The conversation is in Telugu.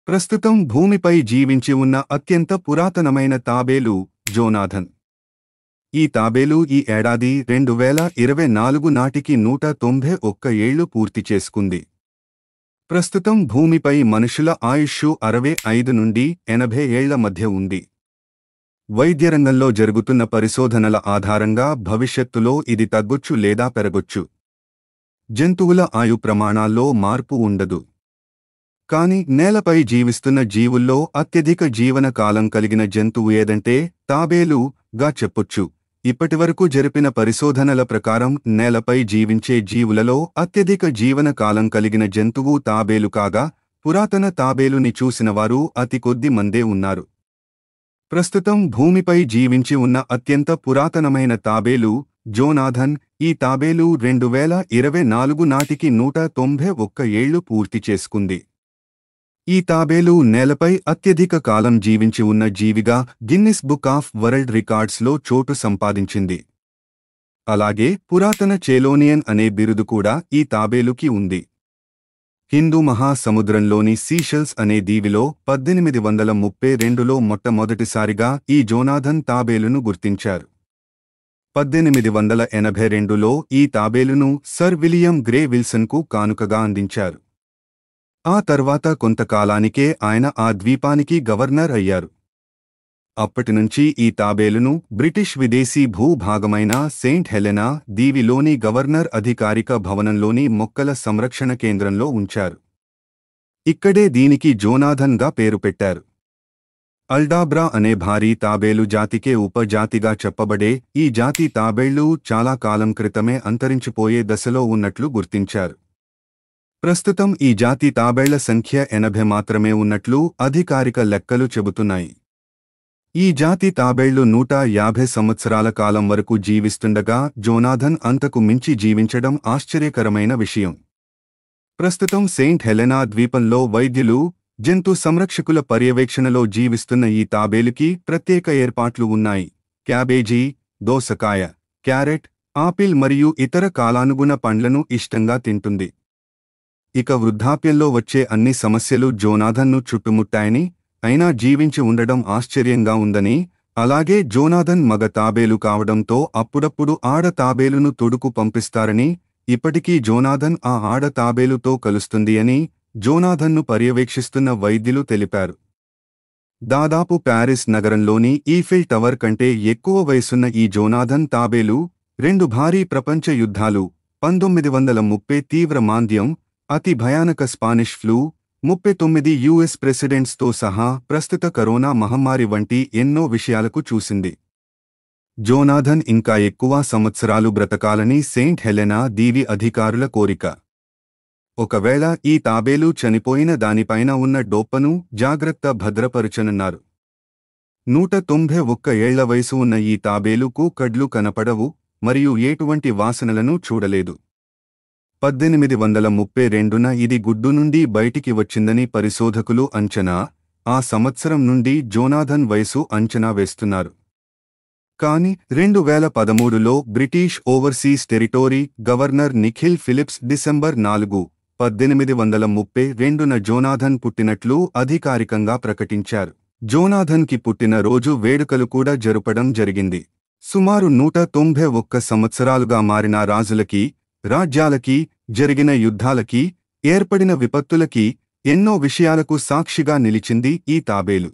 ప్రస్తుతం భూమిపై జీవించి ఉన్న అత్యంత పురాతనమైన తాబేలు జోనాథన్. ఈ తాబేలు ఈ ఏడాది 2024 నాటికి 191 ఏళ్లు పూర్తి చేసుకుంది. ప్రస్తుతం భూమిపై మనుషుల ఆయుష్షు 65 నుండి 80 ఏళ్ల మధ్య ఉంది. వైద్యరంగంలో జరుగుతున్న పరిశోధనల ఆధారంగా భవిష్యత్తులో ఇది తగ్గొచ్చు లేదా పెరగొచ్చు. జంతువుల ఆయు ప్రమాణాల్లో మార్పు ఉండదు. కాని నేలపై జీవిస్తున్న జీవుల్లో అత్యధిక జీవన కాలం కలిగిన జంతువు ఏదంటే తాబేలు గా చెప్పొచ్చు. ఇప్పటివరకు జరిపిన పరిశోధనల ప్రకారం నేలపై జీవించే జీవులలో అత్యధిక జీవన కాలం కలిగిన జంతువు తాబేలు కాగా, పురాతన తాబేలుని చూసినవారు అతి కొద్ది మందే ఉన్నారు. ప్రస్తుతం భూమిపై జీవించి ఉన్న అత్యంత పురాతనమైన తాబేలు జోనాథన్. ఈ తాబేలు 2024 నాటికి 191 ఏళ్లు పూర్తి చేసుకుంది. ఈ తాబేలు నేలపై అత్యధిక కాలం జీవించి ఉన్న జీవిగా గిన్నిస్ బుక్ ఆఫ్ వరల్డ్ రికార్డ్స్లో చోటు సంపాదించింది. అలాగే పురాతన చేలోనియన్ అనే బిరుదు కూడా ఈ తాబేలుకి ఉంది. హిందూ మహాసముద్రంలోని సీషెల్స్ అనే దీవిలో 1832లో మొట్టమొదటిసారిగా ఈ జోనాథన్ తాబేలును గుర్తించారు. 1882లో ఈ తాబేలును సర్ విలియం గ్రే విల్సన్కు కానుకగా అందించారు. ఆ తర్వాత కొంతకాలానికే ఆయన ఆ ద్వీపానికి గవర్నర్ అయ్యారు. అప్పటినుంచి ఈ తాబేలును బ్రిటిష్ విదేశీ భూభాగమైన సెయింట్ హెలెనా దీవిలోని గవర్నర్ అధికారిక భవనంలోని మొక్కల సంరక్షణ కేంద్రంలో ఉంచారు. ఇక్కడే దీనికి జోనాథన్ గా పేరు పెట్టారు. అల్డాబ్రా అనే భారీ తాబేలు జాతికే ఉపజాతిగా చెప్పబడే ఈ జాతి తాబేళ్లు చాలా కాలం క్రితమే అంతరించిపోయే దశలో ఉన్నట్లు గుర్తించారు. ప్రస్తుతం ఈ జాతి తాబేళ్ల సంఖ్య 80 మాత్రమే ఉన్నట్లు అధికారిక లెక్కలు చెబుతున్నాయి. ఈ జాతి తాబేళ్లు 150 సంవత్సరాల కాలం వరకు జీవిస్తుండగా జోనాథన్ అంతకు మించి జీవించడం ఆశ్చర్యకరమైన విషయం. ప్రస్తుతం సెయింట్ హెలెనా ద్వీపంలో వైద్యులు, జంతు సంరక్షకుల పర్యవేక్షణలో జీవిస్తున్న ఈ తాబేలుకి ప్రత్యేక ఏర్పాట్లు ఉన్నాయి. క్యాబేజీ, దోసకాయ, క్యారెట్, ఆపిల్ మరియు ఇతర కాలానుగుణ పండ్లను ఇష్టంగా తింటుంది. ఇక వృద్ధాప్యంలో వచ్చే అన్ని సమస్యలు జోనాథన్ను చుట్టుముట్టాయని, అయినా జీవించి ఉండడం ఆశ్చర్యంగా ఉందని, అలాగే జోనాథన్ మగ తాబేలు కావడంతో అప్పుడప్పుడు ఆడ తాబేలును తొడుకు పంపిస్తారని, ఇప్పటికీ జోనాథన్ ఆ ఆడ తాబేలుతో కలుస్తుంది అని జోనాథన్ను పర్యవేక్షిస్తున్న వైద్యులు తెలిపారు. దాదాపు ప్యారిస్ నగరంలోని ఈఫిల్ టవర్ కంటే ఎక్కువ వయసున్న ఈ జోనాథన్ తాబేలు 2 భారీ ప్రపంచ యుద్ధాలు, 1930 తీవ్ర మాంద్యం, అతి భయానక స్పానిష్ ఫ్లూ, 39 యుఎస్ ప్రెసిడెంట్స్తో సహా ప్రస్తుత కరోనా మహమ్మారి వంటి ఎన్నో విషయాలకు చూసింది. జోనాథన్ ఇంకా ఎక్కువ సంవత్సరాలు బ్రతకాలని సెయింట్ హెలెనా దీవి అధికారుల కోరిక. ఒకవేళ ఈ తాబేలు చనిపోయిన దానిపైన ఉన్న డోప్పను జాగ్రత్త భద్రపరచనున్నారు. 191 ఏళ్ల వయసు ఉన్న ఈ తాబేలుకు కడ్లు కనపడవు మరియు ఎటువంటి వాసనలను చూడలేదు. 1832న ఇది గుడ్డు నుండి బయటికి వచ్చిందని పరిశోధకులు అంచనా. ఆ సంవత్సరం నుండి జోనాథన్ వయసు అంచనా వేస్తున్నారు. కాని 2013లో British overseas territory governor Nikhil Phillips December 4, 1832న జోనాథన్ పుట్టినట్లు అధికారికంగా ప్రకటించారు. జోనాథన్కి పుట్టిన రోజు వేడుకలు కూడా జరుపడం జరిగింది. సుమారు 191 సంవత్సరాలుగా మారిన రాజులకి, రాజ్యాలకి, జరిగిన యుద్ధాలకి, ఏర్పడిన విపత్తులకి, ఎన్నో విషయాలకు సాక్షిగా నిలిచింది ఈ తాబేలు.